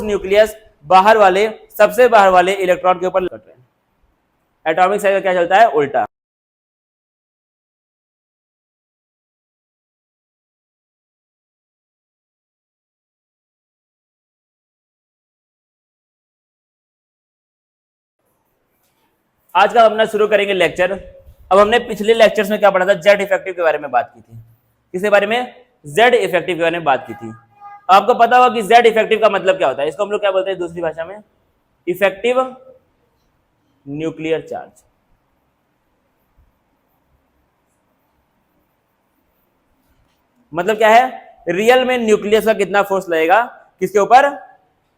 Nucleus बाहर वाले, सबसे बाहर वाले इलेक्ट्रॉन के ऊपर लट रहे हैं। एटॉमिक साइज का क्या चलता है, उल्टा। आज का अपना शुरू करेंगे लेक्चर। अब हमने पिछले लेक्चर्स में क्या पढ़ा था, जेड इफेक्टिव के बारे में बात की थी। किसके बारे में, जेड इफेक्टिव के बारे में बात की थी। आपको पता होगा कि जेड इफेक्टिव का मतलब क्या होता है, इसको हम लोग क्या बोलते हैं दूसरी भाषा में, इफेक्टिव न्यूक्लियर चार्ज। मतलब क्या है, रियल में न्यूक्लियस का कितना फोर्स लगेगा किसके ऊपर,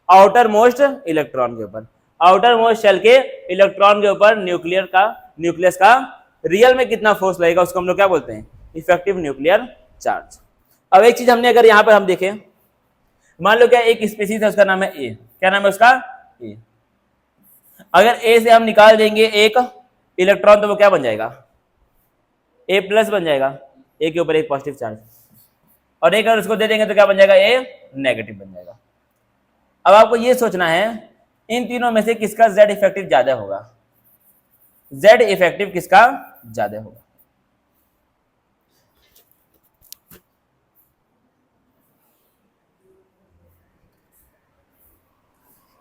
आउटर मोस्ट इलेक्ट्रॉन के ऊपर, आउटर मोस्ट शेल के इलेक्ट्रॉन के ऊपर न्यूक्लियस का रियल में कितना फोर्स लगेगा, उसको हम लोग क्या बोलते हैं, इफेक्टिव न्यूक्लियर चार्ज। अब एक चीज हमने अगर यहां पर हम देखें, मान लो क्या एक स्पीसीज है, उसका नाम है ए, क्या नाम है उसका, ए। अगर ए से हम निकाल देंगे एक इलेक्ट्रॉन तो वो क्या बन जाएगा, ए प्लस बन जाएगा, ए के ऊपर एक पॉजिटिव चार्ज, और एक अगर उसको दे देंगे तो क्या बन जाएगा, ए नेगेटिव बन जाएगा। अब आपको ये सोचना है इन तीनों में से किसका जेड इफेक्टिव ज्यादा होगा, जेड इफेक्टिव किसका ज्यादा होगा।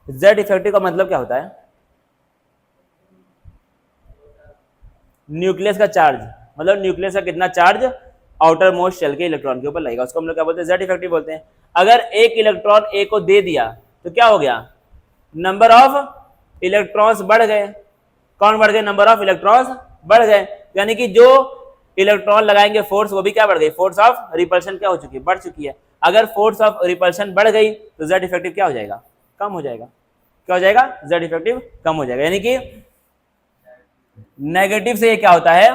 जेड इफेक्टिव का मतलब क्या होता है, न्यूक्लियस का चार्ज, मतलब न्यूक्लियस का कितना चार्ज आउटर मोस्ट शेल के इलेक्ट्रॉन के ऊपर लगेगा, उसको हम लोग क्या बोलते हैं, जेड इफेक्टिव बोलते हैं। अगर एक इलेक्ट्रॉन ए को दे दिया तो क्या हो गया, नंबर ऑफ इलेक्ट्रॉन्स बढ़ गए। कौन बढ़ गए, नंबर ऑफ इलेक्ट्रॉन्स बढ़ गए, यानी कि जो इलेक्ट्रॉन लगाएंगे फोर्स वो भी क्या बढ़ गई, फोर्स ऑफ रिपल्शन क्या हो चुकी है, बढ़ चुकी है। अगर फोर्स ऑफ रिपल्शन बढ़ गई तो जेड इफेक्टिव क्या हो जाएगा, कम हो जाएगा। क्या हो जाएगा, जेड इफेक्टिव कम हो जाएगा। यानी कि नेगेटिव से ये क्या होता है,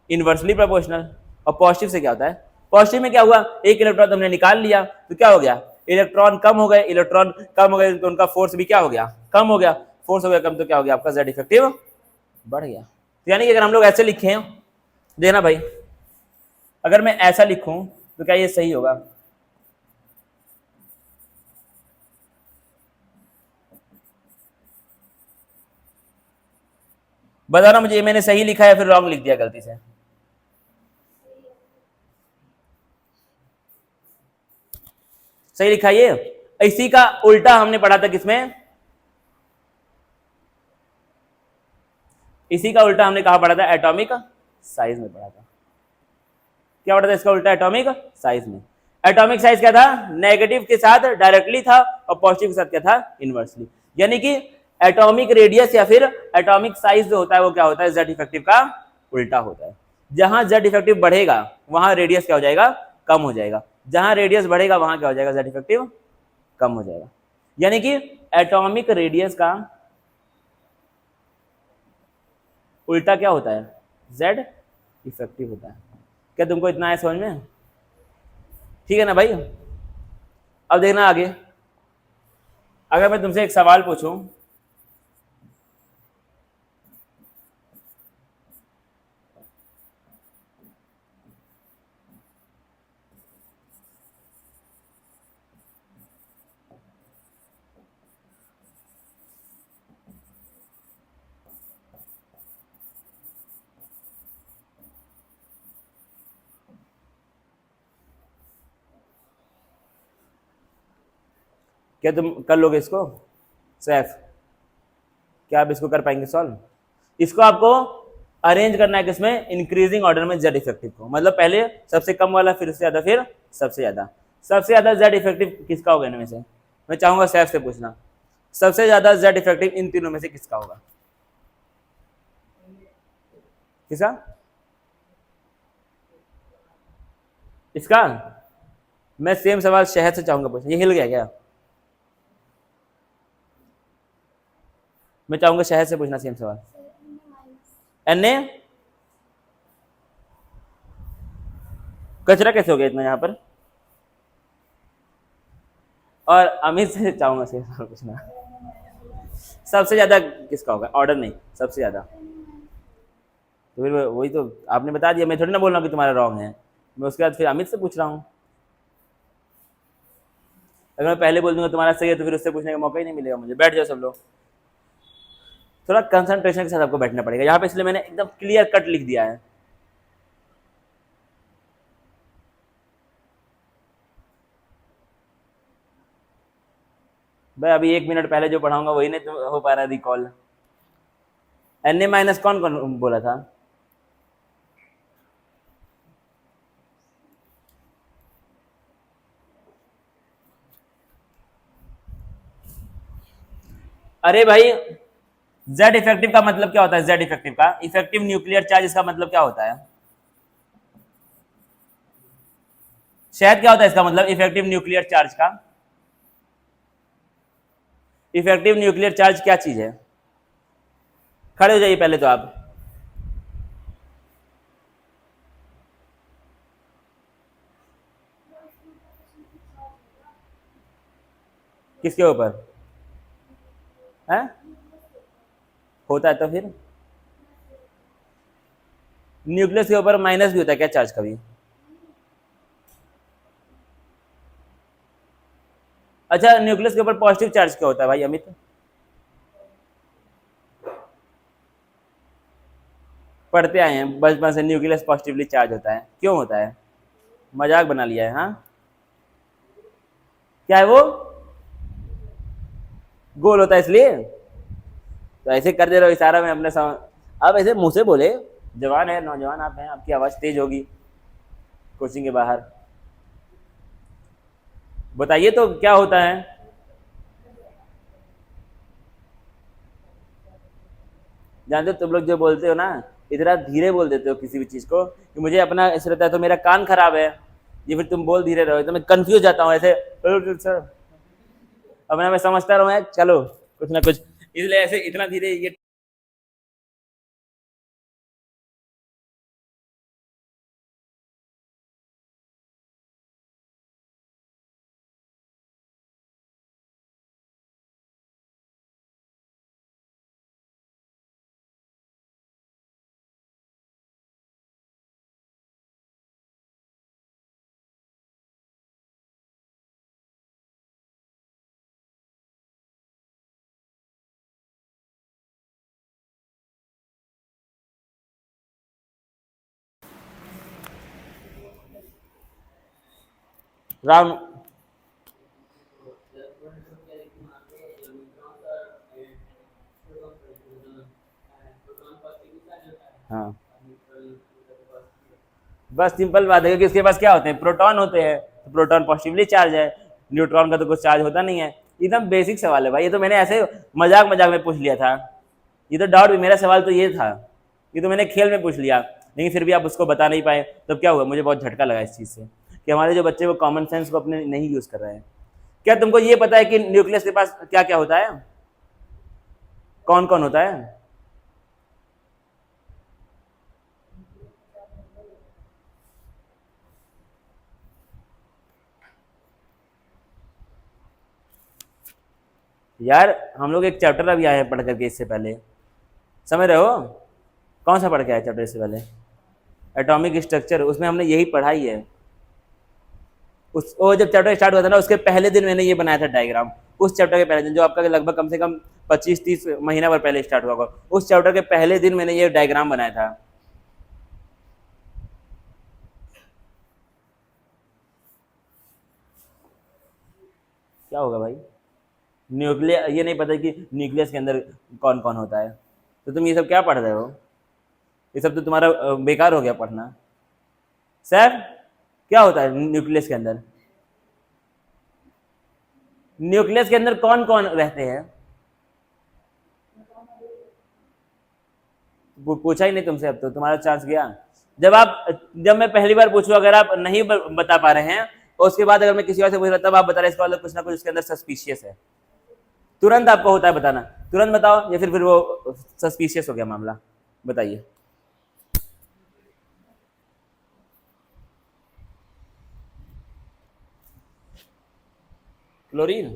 इनवर्सली प्रोपोर्शनल, और पॉजिटिव से क्या होता है, पॉजिटिव में क्या हुआ, एक इलेक्ट्रॉन तुमने निकाल लिया तो क्या हो गया, इलेक्ट्रॉन कम हो गए, इलेक्ट्रॉन कम हो गए तो उनका फोर्स भी क्या हो गया, कम हो गया, फोर्स हो गया कम तो क्या हो गया, आपका जेड इफेक्टिव बढ़ गया। तो यानी कि अगर हम लोग ऐसे लिखे, देखना भाई, अगर मैं ऐसा लिखूं तो क्या ये सही होगा, बताना मुझे, मैंने सही लिखा है फिर रॉन्ग लिख दिया गलती से। सही लिखा ये, इसी का उल्टा हमने पढ़ा था किसमें, इसी का उल्टा हमने कहा पढ़ा था, एटॉमिक साइज में पढ़ा था। क्या पढ़ा था इसका उल्टा, एटॉमिक साइज में। एटॉमिक साइज क्या था, नेगेटिव के साथ डायरेक्टली था और पॉजिटिव के साथ क्या था, इनवर्सली। यानी कि एटॉमिक रेडियस या फिर एटॉमिक साइज जो होता है वो क्या होता है, जेड इफेक्टिव का उल्टा होता है। जहां जेड इफेक्टिव बढ़ेगा वहां रेडियस क्या हो जाएगा, कम हो जाएगा, जहां रेडियस बढ़ेगा वहां क्या हो जाएगा, जेड इफेक्टिव कम हो जाएगा। यानी कि एटॉमिक रेडियस का उल्टा क्या होता है, जेड इफेक्टिव होता है। क्या तुमको इतना है समझ में, ठीक है ना भाई। अब देखना आगे, अगर मैं तुमसे एक सवाल पूछूं, क्या तुम कर लोगे इसको सैफ, क्या आप इसको कर पाएंगे सॉल्व। इसको आपको अरेंज करना है किसमें, इंक्रीजिंग ऑर्डर में जेड इफेक्टिव को, मतलब पहले सबसे कम वाला फिर उससे ज्यादा फिर सबसे ज्यादा। सबसे ज्यादा जेड इफेक्टिव किसका होगा इनमें से, मैं चाहूंगा सैफ से पूछना, सबसे ज्यादा जेड इफेक्टिव इन तीनों में से किसका होगा, किसका, इसका। मैं सेम सवाल शहद से चाहूंगा पूछना, ये हिल गया क्या, मैं चाहूंगा शहद से पूछना सेम सवाल। एन कचरा कैसे हो गया इतना यहाँ पर, और अमित से चाहूंगा सेम सवाल पूछना, सबसे ज्यादा किसका होगा, ऑर्डर नहीं, सबसे ज्यादा। तो फिर वही तो आपने बता दिया, मैं थोड़ी ना बोल रहा हूँ कि तुम्हारा रॉन्ग है, मैं उसके बाद फिर अमित से पूछ रहा हूँ। अगर मैं पहले बोल दूंगा तुम्हारा सही है तो फिर उससे पूछने का मौका ही नहीं मिलेगा मुझे। बैठ जाओ सब लोग, थोड़ा कंसंट्रेशन के साथ आपको बैठना पड़ेगा यहाँ पे, इसलिए मैंने एकदम क्लियर कट लिख दिया है। भाई अभी 1 मिनट पहले जो पढ़ाऊंगा वही नहीं हो पा रहा है रिकॉल। एन ए माइनस कौन कौन बोला था? अरे भाई जेड इफेक्टिव का मतलब क्या होता है? जेड इफेक्टिव का इफेक्टिव न्यूक्लियर चार्ज, इसका मतलब क्या होता है? शायद क्या होता है इसका मतलब इफेक्टिव न्यूक्लियर चार्ज का? इफेक्टिव न्यूक्लियर चार्ज क्या चीज है? खड़े हो जाइए पहले तो आप। किसके ऊपर है? होता है तो फिर न्यूक्लियस के ऊपर माइनस भी होता है क्या चार्ज कभी? अच्छा न्यूक्लियस के ऊपर पॉजिटिव चार्ज क्या होता है भाई अमित? पढ़ते आए हैं बचपन से, न्यूक्लियस पॉजिटिवली चार्ज होता है, क्यों होता है? मजाक बना लिया है हाँ? क्या है वो? गोल होता है इसलिए? तो ऐसे कर दे रहे हो इशारा में अपने आप ऐसे मुंह से बोले, जवान है नौजवान आप हैं, आपकी आवाज तेज होगी कोचिंग के बाहर। बताइए तो क्या होता है? जानते हो तुम लोग जो बोलते हो ना, इतना धीरे बोल देते हो किसी भी चीज को कि मुझे अपना ऐसा रहता है तो मेरा कान खराब है, ये फिर तुम बोल धीरे रहो तो मैं कंफ्यूज जाता हूँ ऐसे। सर अपना मैं समझता रहूँ मैं, चलो कुछ ना कुछ, इसलिए ऐसे इतना धीरे ये। राम हाँ बस सिंपल बात है कि इसके पास क्या होते हैं? प्रोटॉन होते हैं, तो प्रोटॉन पॉजिटिवली चार्ज है, न्यूट्रॉन का तो कुछ चार्ज होता नहीं है। एकदम बेसिक सवाल है भाई, ये तो मैंने ऐसे मजाक मजाक में पूछ लिया था, ये तो डाउट भी, मेरा सवाल तो ये था, ये तो मैंने खेल में पूछ लिया, लेकिन फिर भी आप उसको बता नहीं पाए, तब क्या हुआ? मुझे बहुत झटका लगा इस चीज़ से कि हमारे जो बच्चे वो कॉमन सेंस को अपने नहीं यूज़ कर रहे हैं। क्या तुमको ये पता है कि न्यूक्लियस के पास क्या क्या होता है? कौन कौन होता है? यार हम लोग एक चैप्टर अभी आए हैं पढ़ करके इससे पहले, समझ रहे हो? कौन सा पढ़ के आया चैप्टर इससे पहले? एटॉमिक स्ट्रक्चर, उसमें हमने यही पढ़ाई है। उस वो जब चैप्टर स्टार्ट हुआ था ना, उसके पहले दिन मैंने ये बनाया था डायग्राम, उस चैप्टर के पहले दिन, जो आपका लगभग कम से कम 25-30 महीना भर पहले स्टार्ट हुआ होगा, उस चैप्टर के पहले दिन मैंने ये डायग्राम बनाया था। क्या होगा भाई? न्यूक्लियर ये नहीं पता कि न्यूक्लियस के अंदर कौन कौन होता है, तो तुम ये सब क्या पढ़ रहे हो? ये सब तो तुम्हारा बेकार हो गया पढ़ना। सर क्या होता है न्यूक्लियस के अंदर? न्यूक्लियस के अंदर कौन कौन रहते हैं? पूछा ही नहीं तुमसे, अब तो तुम्हारा चांस गया। जब मैं पहली बार पूछूं, अगर आप नहीं बता पा रहे हैं, और उसके बाद अगर मैं किसी और से पूछ रहा तब आप बता रहे, इसका मतलब कुछ ना कुछ उसके अंदर सस्पिशियस है। तुरंत आपको होता है बताना, तुरंत बताओ, या फिर वो सस्पिशियस हो गया मामला। बताइए। क्लोरीन?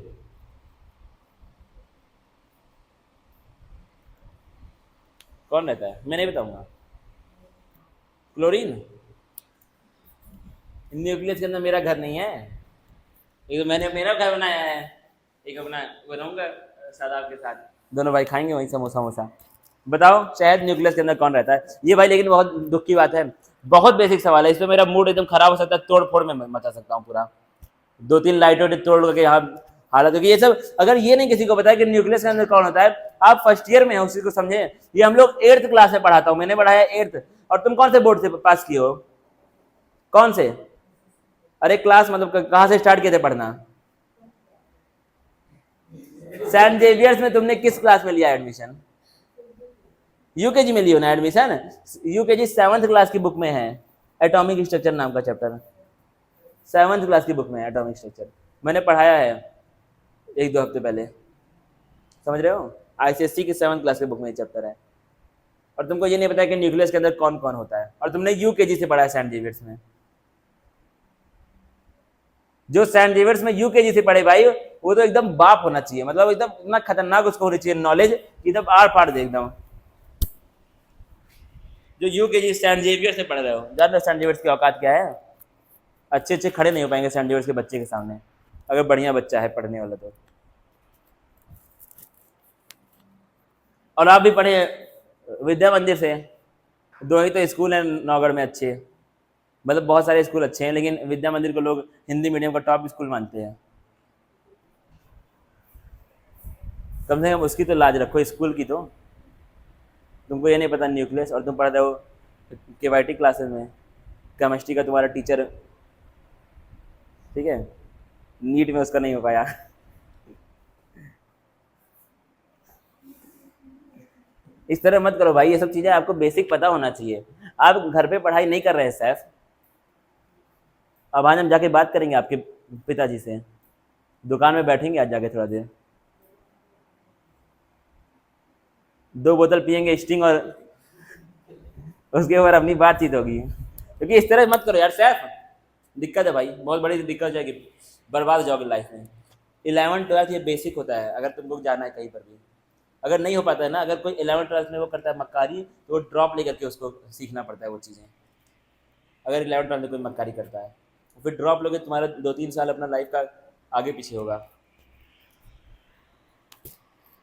कौन रहता है? मैं नहीं बताऊंगा। क्लोरीन न्यूक्लियस के अंदर मेरा घर नहीं है। एक तो मैंने मेरा घर बनाया है, एक अपना बनाऊंगा शादाब के साथ, दोनों भाई खाएंगे वहीं समोसा वमोसा। बताओ शायद न्यूक्लियस के अंदर कौन रहता है ये भाई, लेकिन बहुत दुख की बात है, बहुत बेसिक सवाल है, इस पे मेरा मूड एकदम खराब हो सकता है, तोड़ फोड़ में मचा सकता हूँ पूरा, दो तीन लाइटों ने तोड़ करके यहाँ हालत होगी। ये सब अगर ये नहीं किसी को पता है कि न्यूक्लियस के अंदर कौन होता है, आप फर्स्ट ईयर में हो उसी को समझे, ये हम लोग 8th क्लास में पढ़ाता हूँ, मैंने पढ़ाया 8th, और तुम कौन से बोर्ड से पास किए हो, कौन से, अरे क्लास मतलब कहाँ से स्टार्ट किए थे पढ़ना, सेंट जेवियर्स में तुमने किस क्लास में लिया एडमिशन, यूकेजी में लियो ना एडमिशन, यूकेजी 7th क्लास की बुक में है, एटॉमिक स्ट्रक्चर नाम का चैप्टर 7th क्लास की बुक में है एटॉमिक स्ट्रक्चर, मैंने पढ़ाया है 1-2 हफ्ते पहले, समझ रहे हो, आईसीएससी की 7th क्लास की बुक में चैप्टर है, और तुमको ये नहीं पता कि न्यूक्लियस के अंदर कौन कौन होता है, और तुमने यूकेजी से पढ़ा है सेंट जेवियर्स में, जो सेंट जेवियर्स में यूकेजी से पढ़े भाई वो तो एकदम बाप होना चाहिए, मतलब एकदम इतना खतरनाक उसको होनी चाहिए नॉलेज कि एकदम आर पार दे एकदम, जो यूकेजी सेंट जेवियर से पढ़ रहे हो, जानते हो सेंट जेवियर्स की औकात क्या है, अच्छे अच्छे खड़े नहीं हो पाएंगे सेंट जेवियर्स के बच्चे के सामने, अगर बढ़िया बच्चा है पढ़ने वाला तो। और आप भी पढ़े विद्या मंदिर से, 2 ही तो स्कूल हैं नौगढ़ में अच्छे, मतलब बहुत सारे स्कूल अच्छे हैं, लेकिन विद्या मंदिर को लोग हिंदी मीडियम का टॉप स्कूल मानते हैं, कम से कम उसकी तो लाज रखो स्कूल की तो, तुमको ये नहीं पता न्यूक्लियस, और तुम पढ़ रहे हो केवाईटी क्लासेस में, केमिस्ट्री का तुम्हारा टीचर, ठीक है, नीट में उसका नहीं हो पाया। इस तरह मत करो भाई, ये सब चीजें आपको बेसिक पता होना चाहिए, आप घर पे पढ़ाई नहीं कर रहे हैं सैफ, अब आज हम जाके बात करेंगे आपके पिताजी से, दुकान में बैठेंगे आज जाके थोड़ा देर, 2 बोतल पियेंगे स्टिंग और उसके ऊपर अपनी बातचीत होगी, क्योंकि इस तरह मत करो यार सैफ, दिक्कत है भाई, बहुत बड़ी दिक्कत हो जाएगी, बर्बाद हो जाओगे लाइफ में। 11th-12th ये बेसिक होता है, अगर तुमको जाना है कहीं पर भी, अगर नहीं हो पाता है ना, अगर कोई 11th-12th में वो करता है मक्कारी, तो वो ड्रॉप लेकर के उसको सीखना पड़ता है वो चीज़ें, अगर 11th-12th में कोई मक्कारी करता है फिर ड्रॉप लोगे, तुम्हारा 2-3 साल अपना लाइफ का आगे पीछे होगा।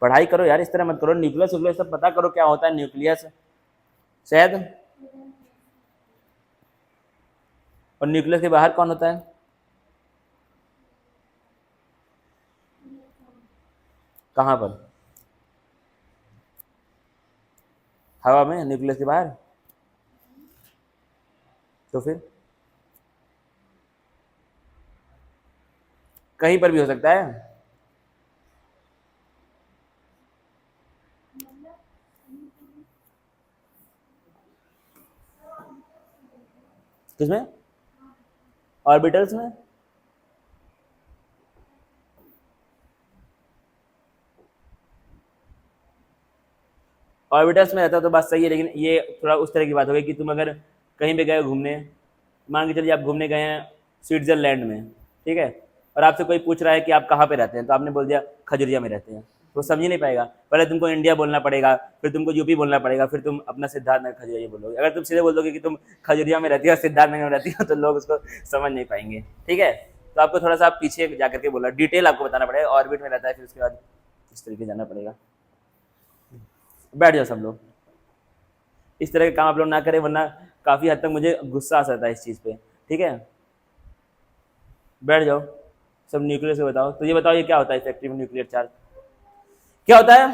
पढ़ाई करो यार, इस तरह मत करो, न्यूक्लियस व्यूक्लियस सब पता करो क्या होता है न्यूक्लियस शायद, और न्यूक्लियस के बाहर कौन होता है, कहाँ पर, हवा में, न्यूक्लियस के बाहर, तो फिर कहीं पर भी हो सकता है, किसमें, ऑर्बिटल्स में, ऑर्बिटल्स में रहता तो बात सही है, लेकिन ये थोड़ा उस तरह की बात हो गई कि तुम अगर कहीं पे गए घूमने, मान के चलिए आप घूमने गए हैं स्विट्जरलैंड में, ठीक है, और आपसे कोई पूछ रहा है कि आप कहाँ पे रहते हैं, तो आपने बोल दिया खजुरिया में रहते हैं, तो समझ ही नहीं पाएगा, पहले तुमको इंडिया बोलना पड़ेगा, फिर तुमको यूपी बोलना पड़ेगा, फिर तुम अपना सिद्धार्थनगर खजुरिया बोलोगे, अगर तुम सीधे बोल दोगे कि तुम खजुरिया में रहती हो सिद्धार्थनगर में रहती हो, तो लोग उसको समझ नहीं पाएंगे, ठीक है, तो आपको थोड़ा सा आप पीछे जाकर के बोला, डिटेल आपको बताना पड़ेगा, ऑर्बिट में रहता है, फिर उसके बाद इस तरीके जाना पड़ेगा। बैठ जाओ सब लोग, इस तरह के काम आप लोग ना करें, वरना काफ़ी हद तक मुझे गुस्सा आ सकता है इस चीज़ पे, ठीक है, बैठ जाओ सब, न्यूक्लियस से बताओ, तो ये बताओ ये क्या होता है इफेक्टिव न्यूक्लियर चार्ज, क्या होता है,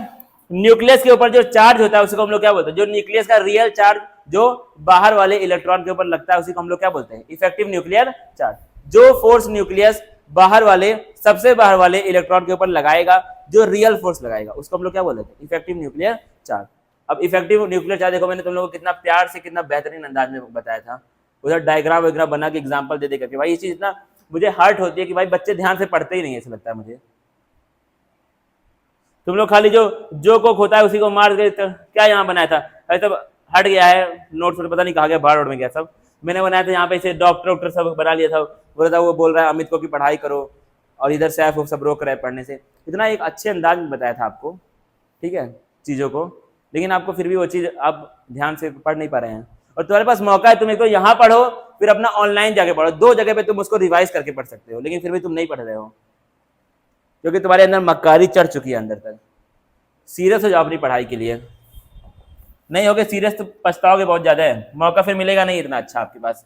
न्यूक्लियस के ऊपर जो चार्ज होता है उसको हम लोग क्या बोलते हैं, जो न्यूक्लियस का रियल चार्ज जो बाहर वाले इलेक्ट्रॉन के ऊपर लगता है उसी को हम लोग क्या बोलते हैं, इफेक्टिव न्यूक्लियर चार्ज, जो फोर्स न्यूक्लियस बाहर वाले, सबसे बाहर वाले इलेक्ट्रॉन के ऊपर लगाएगा, जो रियल फोर्स लगाएगा उसको हम लोग क्या बोलते हैं, इफेक्टिव न्यूक्लियर चार्ज। अब इफेक्टिव न्यूक्लियर चार्ज देखो, मैंने तुम लोगों को कितना प्यार से, कितना बेहतरीन अंदाज में बताया था, उधर डायग्राम वगैरह बना के एग्जाम्पल दे करके, भाई ये चीज इतना मुझे हर्ट होती है कि भाई बच्चे ध्यान से पढ़ते ही नहीं है, ऐसा लगता है मुझे, तुम लोग खाली जो कोक होता है उसी को मार के, तो क्या यहाँ बनाया था, अरे सब हट गया है, नोट्स पता नहीं कहा गया, बाहर उड़ में गया सब, मैंने बनाया था यहाँ पे, इसे डॉक्टर वॉक्टर सब बना लिया था, वो बोल रहा है अमित को कि पढ़ाई करो, और इधर से आप सब रोक रहे हैं पढ़ने से, इतना एक अच्छे अंदाज में बताया था आपको, ठीक है, चीज़ों को, लेकिन आपको फिर भी वो चीज़ आप ध्यान से पढ़ नहीं पा रहे हैं, और तुम्हारे पास मौका है, तुम एक तो यहाँ पढ़ो फिर अपना ऑनलाइन जाके पढ़ो, दो जगह पे तुम उसको रिवाइज करके पढ़ सकते हो, लेकिन फिर भी तुम नहीं पढ़ रहे हो क्योंकि तुम्हारे अंदर मक्कारी चढ़ चुकी है अंदर तक। सीरियस हो जाओ अपनी पढ़ाई के लिए, नहीं होगे सीरियस तो पछताओगे बहुत ज्यादा है, मौका फिर मिलेगा नहीं इतना अच्छा आपके पास।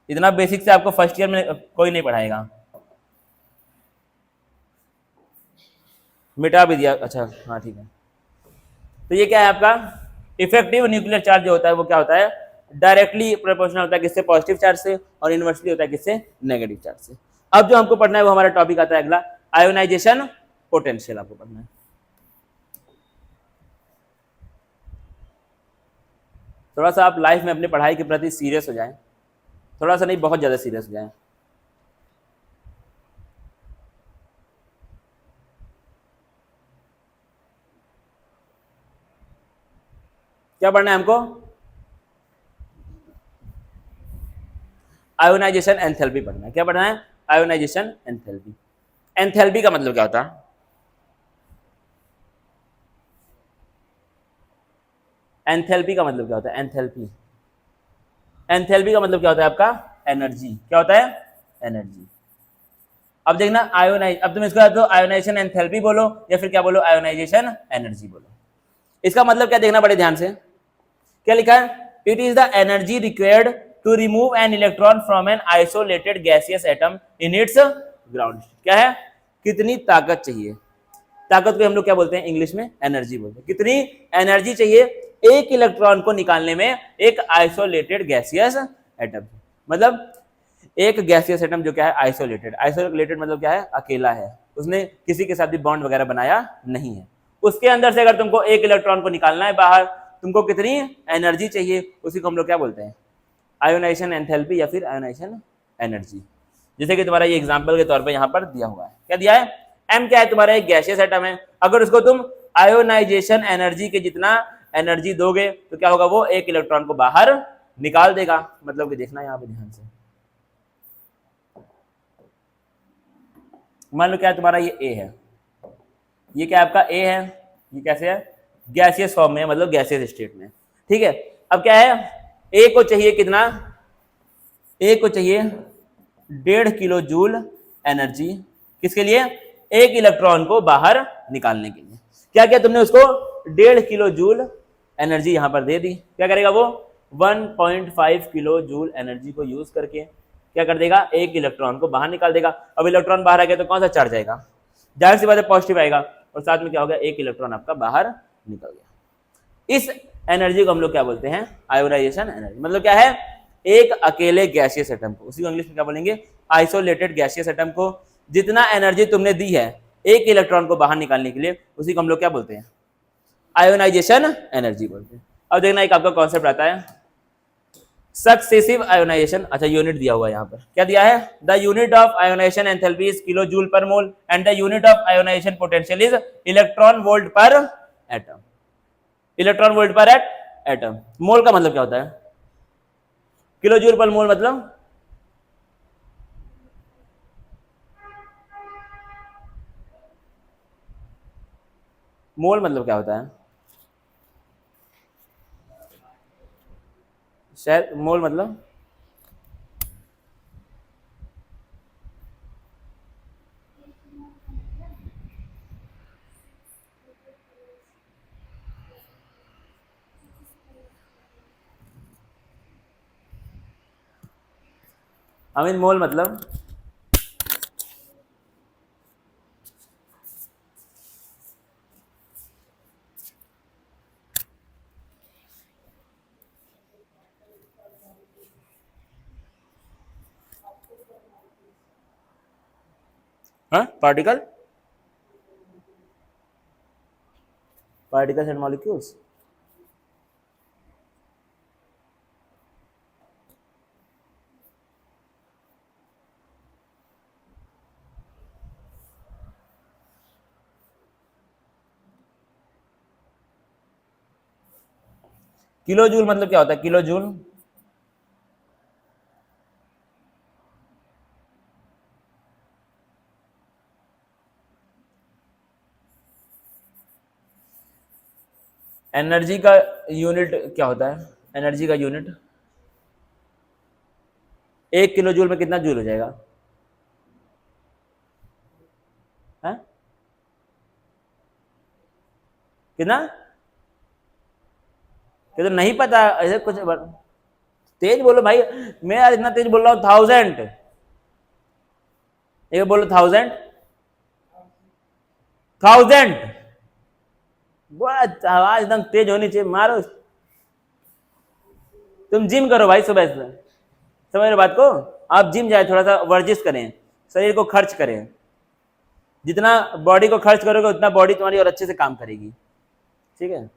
इतना बेसिक से आपको फर्स्ट ईयर में कोई नहीं पढ़ाएगा। मिटा भी दिया, अच्छा हाँ ठीक है। तो ये क्या है आपका इफेक्टिव न्यूक्लियर चार्ज जो होता है वो क्या होता है, डायरेक्टली प्रोपोर्शनल होता है किससे, पॉजिटिव चार्ज से, और इनवर्सली होता है किससे, नेगेटिव चार्ज से। अब जो हमको पढ़ना है वो हमारा टॉपिक आता है अगला, आयोनाइजेशन पोटेंशियल आपको पढ़ना है। थोड़ा सा आप लाइफ में अपनी पढ़ाई के प्रति सीरियस हो जाएं, थोड़ा सा नहीं बहुत ज्यादा सीरियस हो जाएं। क्या पढ़ना है हमको, आयोनाइजेशन एंथैल्पी पढ़ना है। क्या पढ़ना है, आयोनाइजेशन एंथैल्पी। एंथैल्पी का मतलब क्या होता है, एंथैल्पी का मतलब क्या होता है, एंथैल्पी, एंथैल्पी का मतलब क्या होता है आपका, एनर्जी। क्या होता है, एनर्जी। अब देखना आयोनाइज, अब तुम इसको तो आयोनाइजेशन एंथैल्पी बोलो या फिर क्या बोलो, आयोनाइजेशन एनर्जी बोलो। इसका मतलब क्या देखना बड़े ध्यान से, क्या लिखा है, it is the energy required to remove an electron from an isolated gaseous atom in its ground. क्या है, कितनी ताकत चाहिए, ताकत को हम लोग क्या बोलते हैं इंग्लिश में, एनर्जी बोलते हैं। कितनी एनर्जी चाहिए एक इलेक्ट्रॉन को निकालने में एक आइसोलेटेड गैसियस एटम, मतलब एक गैसियस एटम जो क्या है आइसोलेटेड, आइसोलेटेड मतलब क्या है, अकेला है, उसने किसी के साथ भी बॉन्ड वगैरह बनाया नहीं है, उसके अंदर से अगर तुमको एक इलेक्ट्रॉन को निकालना है बाहर, तुमको कितनी एनर्जी चाहिए, उसी को हम लोग क्या बोलते हैं, आयोनाइजेशन एंथैल्पी या फिर आयोनाइजेशन एनर्जी। जैसे कि तुम्हारा ये एग्जांपल के तौर पे यहाँ पर दिया हुआ है, क्या दिया है, एम क्या है तुम्हारा एक गैसियस एटम है, अगर उसको तुम आयोनाइजेशन एनर्जी के जितना एनर्जी दोगे तो क्या होगा, वो एक इलेक्ट्रॉन को बाहर निकाल देगा। मतलब कि देखना यहाँ पे ध्यान से, मान लो क्या तुम्हारा ये ए है, ये क्या आपका ए है, ये कैसे है, गैसियस फॉर्म में, मतलब गैसियस स्टेट में, ठीक है। अब क्या है, ए को चाहिए कितना, ए को चाहिए 1.5 किलो जूल एनर्जी, किसके लिए, एक इलेक्ट्रॉन को बाहर निकालने के लिए। क्या क्या तुमने उसको 1.5 किलो जूल एनर्जी यहां पर दे दी, क्या करेगा वो 1.5 किलो जूल एनर्जी को यूज करके क्या कर देगा, एक इलेक्ट्रॉन को बाहर निकाल देगा। अब इलेक्ट्रॉन बाहर आ गया तो कौन सा चार्ज आएगा, जाहिर सी बात है पॉजिटिव आएगा, और साथ में क्या होगा, एक इलेक्ट्रॉन आपका बाहर निकल गया। इस एनर्जी को हम लोग क्या बोलते हैं, आयोनाइजेशन एनर्जी। मतलब क्या है, एक अकेले गैसियस एटम को, उसी को इंग्लिश में क्या बोलेंगे, आइसोलेटेड गैसियस एटम को जितना एनर्जी तुमने दी है एक इलेक्ट्रॉन को बाहर निकालने के लिए, उसी को हम लोग क्या बोलते हैं, आयोनाइजेशन एनर्जी बोलते हैं। अब देखना एक आपका कॉन्सेप्ट आता है सक्सेसिव आयोनाइजेशन। अच्छा यूनिट दिया हुआ है यहाँ पर, क्या दिया है, the unit of ionisation enthalpy is kilo joule पर mole and the unit of ionization potential is electron volt पर एटम। इलेक्ट्रॉन वोल्ट पर एटम, मोल का मतलब क्या होता है, किलो जूल पर मोल मतलब मोल मतलब क्या होता है, शायद मोल मतलब मोल मतलब हाँ particle, particles and molecules, kilo joule मतलब क्या होता है, किलो जूल एनर्जी का यूनिट क्या होता है? एनर्जी का यूनिट 1 किलो जूल में कितना जूल हो जाएगा? है कितना? कि तो नहीं पता ऐसे कुछ तेज बोलो भाई, मैं आज इतना तेज बोल रहा हूँ। 1000, एक बोलो 1000, 1000। आवाज एकदम तेज होनी चाहिए, मारो। तुम जिम करो भाई सुबह से, समझ रहे बात को? आप जिम जाए, थोड़ा सा वर्जिश करें, शरीर को खर्च करें। जितना बॉडी को खर्च करोगे उतना बॉडी तुम्हारी और अच्छे से काम करेगी, ठीक है?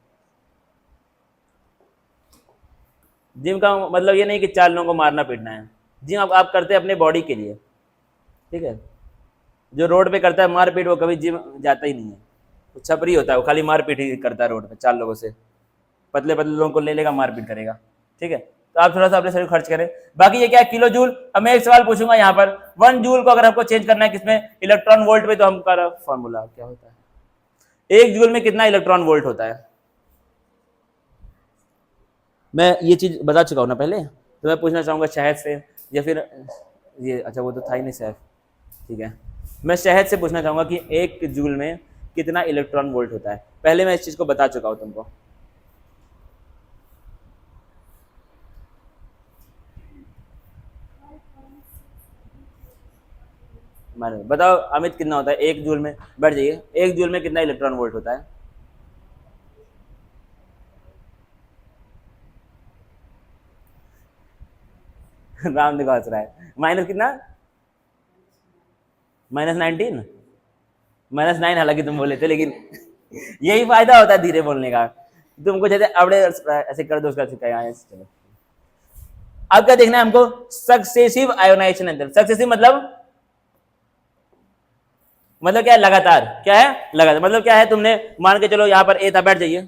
जिम का मतलब ये नहीं कि 4 लोगों को मारना पीटना है। जिम आप करते हैं अपने बॉडी के लिए, ठीक है? जो रोड पे करता है मारपीट, वो कभी जिम जाता ही नहीं है। वो छपरी होता है, वो खाली मारपीट ही करता है रोड पे 4 लोगों से। पतले पतले लोगों को ले लेगा, मारपीट करेगा, ठीक है? तो आप थोड़ा सा अपने शरीर खर्च करें। बाकी ये क्या है, किलो जूल। अब मैं एक सवाल पूछूंगा यहाँ पर, 1 जूल को अगर हमको चेंज करना है किसमें? इलेक्ट्रॉन वोल्ट में, तो हमारा फॉर्मूला क्या होता है? 1 जूल में कितना इलेक्ट्रॉन वोल्ट होता है? मैं ये चीज बता चुका हूँ ना पहले, तो मैं पूछना चाहूंगा शहद से या फिर ये, अच्छा वो तो था ही नहीं शहद, ठीक है? मैं शहद से पूछना चाहूंगा कि 1 जूल में कितना इलेक्ट्रॉन वोल्ट होता है। पहले मैं इस चीज को बता चुका हूं तुमको। मानो बताओ अमित, कितना होता है 1 जूल में? बैठ जाइए। 1 जूल में कितना इलेक्ट्रॉन वोल्ट होता है? राम देखो हंस रहा है। माइनस कितना? -19, -9। हालांकि तुम बोले थे, लेकिन यही फायदा होता है धीरे बोलने का। तुमको जैसे अपने ऐसे कर दो, उसका चलो। अब क्या देखना है हमको? Successive ionisation enthalpy. सक्सेसिव मतलब क्या है? लगातार। क्या है? लगातार। मतलब क्या है? तुमने मान के चलो यहाँ पर ए था, बैठ जाइए।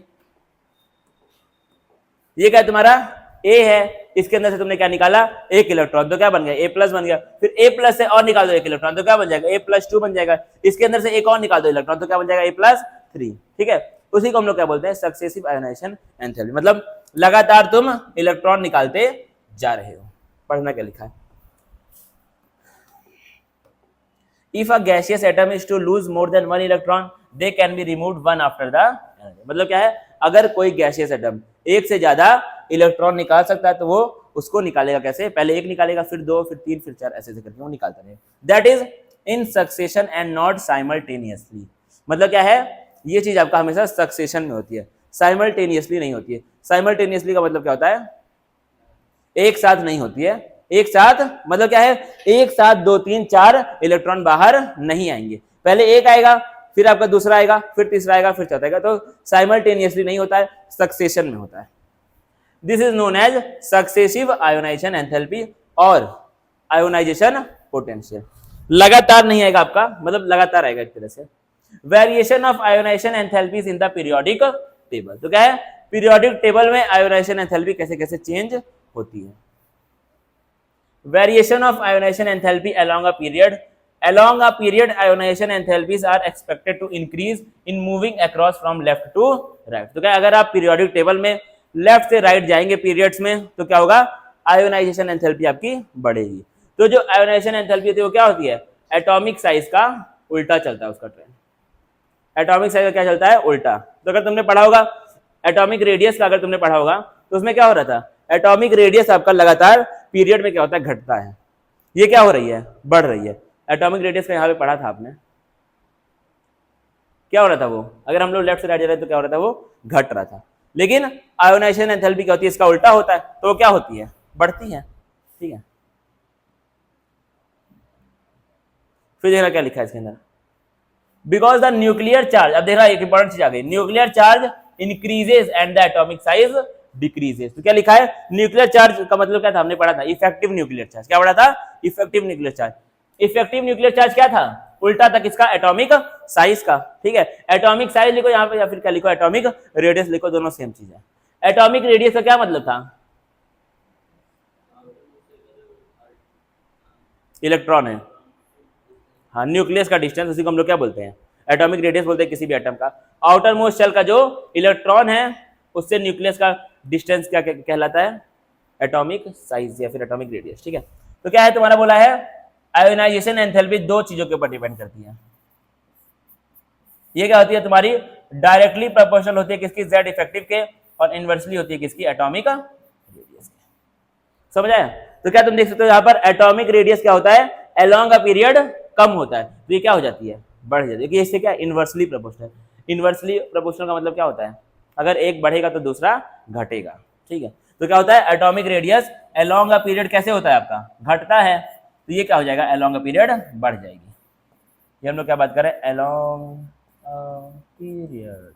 ये क्या है तुम्हारा? ए है। इसके अंदर से तुमने क्या निकाला? 1 इलेक्ट्रॉन, तो क्या बन गया? ए प्लस बन गया। फिर ए प्लस से और निकाल दो 1 इलेक्ट्रॉन, तो क्या बन जाएगा? ए प्लस 2 बन जाएगा। इसके अंदर से एक और निकाल दो इलेक्ट्रॉन, तो क्या बन जाएगा? ए प्लस 3, ठीक है? उसी को हम लोग क्या बोलते हैं? Successive ionisation enthalpy. मतलब लगातार तुम इलेक्ट्रॉन निकालते जा रहे हो। पढ़ना क्या लिखा है? If a gaseous atom is to lose more than 1 electron, they can be removed one after the another। मतलब क्या है? अगर कोई गैसियस एटम एक से ज्यादा इलेक्ट्रॉन निकाल सकता है, तो वो उसको निकालेगा कैसे? पहले 1 निकालेगा, फिर 2, फिर 3, फिर 4, ऐसे करके वो निकालता रहेगा। That is in succession and not simultaneously. मतलब क्या है? ये चीज आपका हमेशा सक्सेशन में होती है, साइमल्टेनियसली नहीं होती है। साइमल्टेनियसली का मतलब क्या होता है? एक साथ नहीं होती है। एक साथ मतलब क्या है? एक साथ 2, 3, 4 इलेक्ट्रॉन बाहर नहीं आएंगे। पहले एक आएगा, फिर आपका दूसरा आएगा, फिर तीसरा आएगा, फिर चौथा आएगा। तो साइमल्टेनियसली नहीं होता है, सक्सेशन में होता है। This is known as successive ionisation enthalpy और आयोनाइजेशन पोटेंशियल। लगातार नहीं आएगा आपका, मतलब लगातार आएगा एक तरह से। Variation of ionisation enthalpies in the periodic table. तो क्या है? पीरियोडिक टेबल में आयोनाइजेशन एंथैल्पी कैसे कैसे चेंज होती है। Variation of ionization enthalpy along a period. Along a period, ionization enthalpies are expected to increase in moving across from left to right। तो क्या अगर आप पीरियोडिक टेबल में लेफ्ट से राइट जाएंगे पीरियड्स में, तो क्या होगा? आयोनाइजेशन एंथैल्पी आपकी बढ़ेगी। तो जो आयोनाइजेशन एंथैल्पी होती है वो क्या होती है? एटॉमिक साइज का उल्टा चलता है उसका ट्रेंड। एटॉमिक साइज का क्या चलता है? उल्टा। तो अगर तुमने पढ़ा होगा एटॉमिक रेडियस का, अगर तुमने पढ़ा होगा तो उसमें क्या हो रहा था? एटॉमिक रेडियस आपका लगातार पीरियड में क्या होता है? घटता है। ये क्या हो रही है? बढ़ रही है। एटॉमिक रेडियस का यहाँ पे पढ़ा था आपने, क्या हो रहा था वो? अगर हम लोग लेफ्ट से राइट जा रहे हैं तो क्या हो रहा था? वो घट रहा था। लेकिन आयोनाइजेशन एंथैल्पी क्या होती है? इसका उल्टा होता है। तो वो क्या होती है? बढ़ती है, ठीक है? फिर देखना क्या लिखा है इसके अंदर। बिकॉज द न्यूक्लियर चार्ज, अब देखना एक इंपॉर्टेंट चीज आ गई, nuclear charge increases and the atomic size decreases. तो क्या लिखा है? न्यूक्लियर चार्ज का मतलब क्या था? हमने पढ़ा था इफेक्टिव न्यूक्लियर चार्ज। क्या पढ़ा था? Effective nuclear charge. Effective nuclear charge क्या था? उल्टा था किसका? एटॉमिक साइज का, ठीक है? एटॉमिक साइज लिखो यहाँ पे, या फिर क्या लिखो? एटॉमिक रेडियस लिखो, दोनों सेम चीज है। एटॉमिक रेडियस का क्या मतलब था? इलेक्ट्रॉन है, हाँ, न्यूक्लियस का डिस्टेंस, उसी को हम लोग क्या बोलते हैं? एटॉमिक रेडियस बोलते हैं किसी भी एटम का। आउटर मोस्ट शेल का जो इलेक्ट्रॉन है उससे न्यूक्लियस का डिस्टेंस क्या कहलाता है, एटॉमिक साइज या फिर एटॉमिक रेडियस। ठीक है, तो क्या है तुम्हारा बोला है आयोनाइजेशन एंथैल्पी दो चीजों के ऊपर डिपेंड करती है। ये क्या होती है तुम्हारी, डायरेक्टली प्रोपोर्शनल होती है किसकी, जेड इफेक्टिव के, और इनवर्सली होती है किसकी, एटॉमिक रेडियस के। समझ आया? तो क्या तुम देख सकते हो यहाँ पर एटॉमिक रेडियस क्या होता है, अलोंग अ पीरियड कम होता है, तो ये क्या हो जाती है, बढ़ जाती है। इससे क्या, इनवर्सली प्रोपोर्शनल। इनवर्सली प्रोपोर्शनल का मतलब क्या होता है, अगर एक बढ़ेगा तो दूसरा घटेगा। ठीक है, तो क्या होता है, atomic radius along a period कैसे होता है आपका, घटता है, तो ये क्या हो जाएगा, अलोंग अ पीरियड बढ़ जाएगी। ये हम लोग क्या बात कर रहे हैं, अलोंग पीरियड,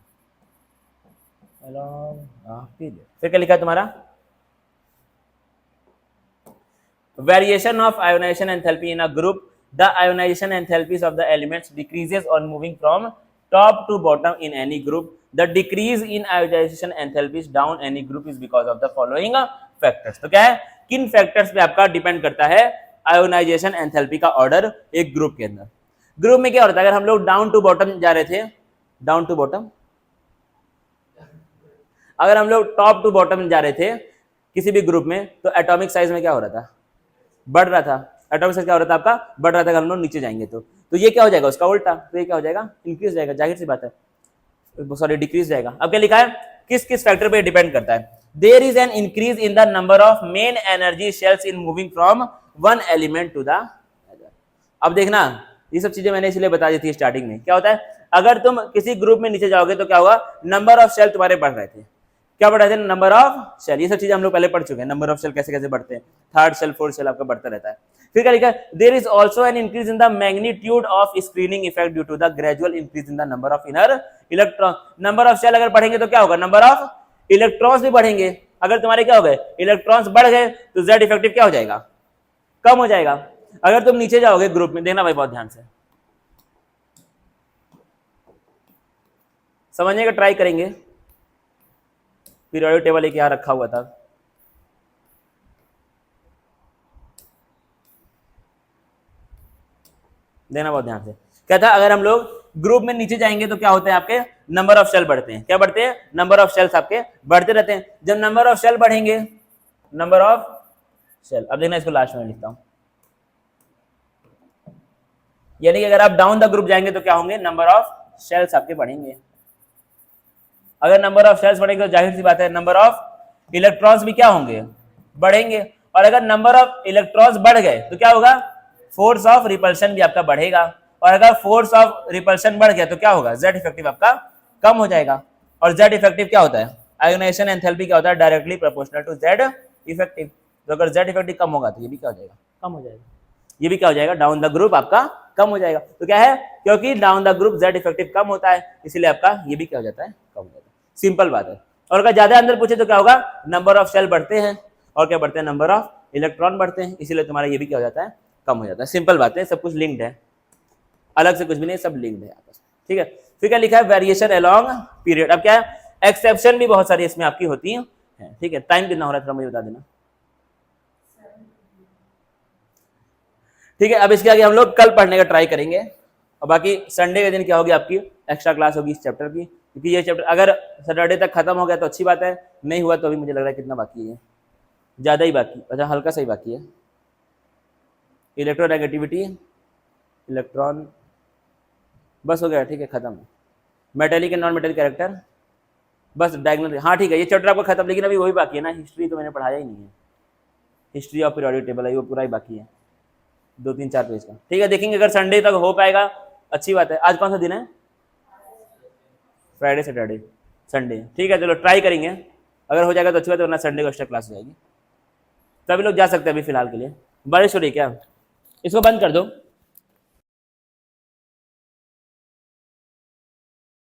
अलोंग पीरियड। फिर क्या लिखा है तुम्हारा, variation of ionization enthalpy in a group, the ionization enthalpies of the elements decreases on moving from top to bottom in any group. The decrease in ionization enthalpies down any group is because of the following factors. तो क्या है, किन factors पे आपका depend करता है ionisation enthalpy का order एक ग्रुप के अंदर। ग्रुप में क्या होता है, अगर हम लोग डाउन टू बॉटम जा रहे थे, डाउन टू बॉटम, अगर हम लोग टॉप टू बॉटम जा रहे थे किसी भी ग्रुप में, तो एटॉमिक साइज में क्या हो रहा था, बढ़ रहा था। एटॉमिक साइज क्या हो रहा था आपका, बढ़ रहा था। अगर हम लोग नीचे जाएंगे तो ये क्या हो जाएगा, उसका उल्टा, तो ये क्या हो जाएगा, इंक्रीज जाएगा, जाहिर सी बात है, सॉरी डिक्रीज जाएगा। अब क्या लिखा है, किस किस फैक्टर पे डिपेंड करता है, there is an increase in the number of main energy shells in moving from one element to the other. अब देखना, ये सब चीजें मैंने इसलिए बता दी थी स्टार्टिंग में। क्या होता है, अगर तुम किसी ग्रुप में नीचे जाओगे तो क्या होगा, नंबर ऑफ शेल तुम्हारे बढ़ रहे थे, क्या बढ़ रहे थे, नंबर ऑफ शेल। ये सब चीजें हम लोग पहले पढ़ चुके हैं, नंबर ऑफ शेल कैसे कैसे बढ़ते हैं, थर्ड शेल फोर्थ शेल आपका बढ़ता रहता है। फिर क्या लिखा है, there is also an increase in the magnitude of screening effect due to the gradual increase in the number of inner electron. Number of shell अगर बढ़ेंगे तो क्या होगा, नंबर ऑफ इलेक्ट्रॉन्स भी बढ़ेंगे। अगर तुम्हारे क्या हो गए, इलेक्ट्रॉन्स बढ़ गए, तो जेड इफेक्टिव क्या हो जाएगा, कम हो जाएगा। अगर तुम नीचे जाओगे ग्रुप में, देखना भाई बहुत ध्यान से समझने का ट्राई करेंगे। पीरियोडिक टेबल एक यहां रखा हुआ था, देना बहुत ध्यान से। क्या था, अगर हम लोग ग्रुप में नीचे जाएंगे तो क्या होते हैं, आपके नंबर ऑफ शेल बढ़ते हैं। क्या बढ़ते हैं, नंबर ऑफ शेल्स आपके बढ़ते रहते हैं। जब नंबर ऑफ शेल बढ़ेंगे, नंबर ऑफ शेल, अब देखना इसको लास्ट में लिखता हूं, यानी कि अगर आप डाउन द ग्रुप जाएंगे तो क्या होंगे, नंबर ऑफ शेल्स आपके बढ़ेंगे। अगर नंबर ऑफ शेल्स बढ़ेंगे तो जाहिर सी बात है नंबर ऑफ इलेक्ट्रॉन्स भी क्या होंगे, बढ़ेंगे। और अगर नंबर ऑफ इलेक्ट्रॉन्स बढ़ गए तो क्या होगा, फोर्स ऑफ रिपल्शन भी आपका बढ़ेगा। और अगर फोर्स ऑफ रिपल्शन बढ़ गया तो क्या होगा, जेड इफेक्टिव आपका कम हो जाएगा। और जेड इफेक्टिव क्या होता है, आयोनाइजेशन एंथैल्पी क्या होता है, directly proportional to Z effective. तो अगर जेड इफेक्टिव कम होगा तो ये भी क्या हो जाएगा, कम हो जाएगा। ये भी क्या हो जाएगा, डाउन द ग्रुप आपका कम हो जाएगा। तो क्या है, क्योंकि down the group Z effective कम होता है, इसलिए आपका ये भी क्या हो जाता है, कम हो जाता है। सिंपल बात है। और अगर ज्यादा अंदर पूछे तो क्या होगा, नंबर ऑफ शेल बढ़ते हैं और क्या बढ़ते हैं, नंबर ऑफ इलेक्ट्रॉन बढ़ते हैं, इसीलिए तुम्हारा ये भी क्या हो जाता है, कम हो जाता है। सिंपल बात है, सब कुछ लिंक्ड है, अलग से कुछ भी नहीं, सब लिंक्ड है आपस में। ठीक है, फिर क्या लिखा है, वेरिएशन अलोंग पीरियड। अब क्या है, एक्सेप्शन भी बहुत सारी इसमें आपकी होती है। ठीक है, टाइम कितना हो रहा था मुझे बता देना। ठीक है, अब इसके आगे हम लोग कल पढ़ने का ट्राई करेंगे, और बाकी संडे के दिन क्या होगी, आपकी एक्स्ट्रा क्लास होगी इस चैप्टर की। क्योंकि ये चैप्टर अगर सैटरडे तक खत्म हो गया तो अच्छी बात है, नहीं हुआ तो अभी मुझे लग रहा है कितना बाकी है, ज्यादा ही बाकी, अच्छा हल्का सा ही बाकी है। इलेक्ट्रोनेगेटिविटी, इलेक्ट्रॉन, बस हो गया। ठीक है, खत्म। Metallic and non metallic character, बस डायगोनल। हाँ ठीक है, ये चैप्टर आपका खत्म, लेकिन अभी वही बाकी है ना, हिस्ट्री तो मैंने पढ़ाया ही नहीं है। हिस्ट्री ऑफ पीरियोडिक टेबल है, वो पूरा ही बाकी है, 2-3-4 पेज का। ठीक है, देखेंगे अगर संडे तक हो पाएगा अच्छी बात है। आज कौन सा दिन है, फ्राइडे, सैटरडे, संडे। ठीक है, चलो ट्राई करेंगे, अगर हो जाएगा तो अच्छी बात है, वरना संडे को एक्स्ट्रा क्लास हो जाएगी। सभी लोग जा सकते हैं अभी फिलहाल के लिए। बारिश हो रही है क्या, इसको बंद कर दो।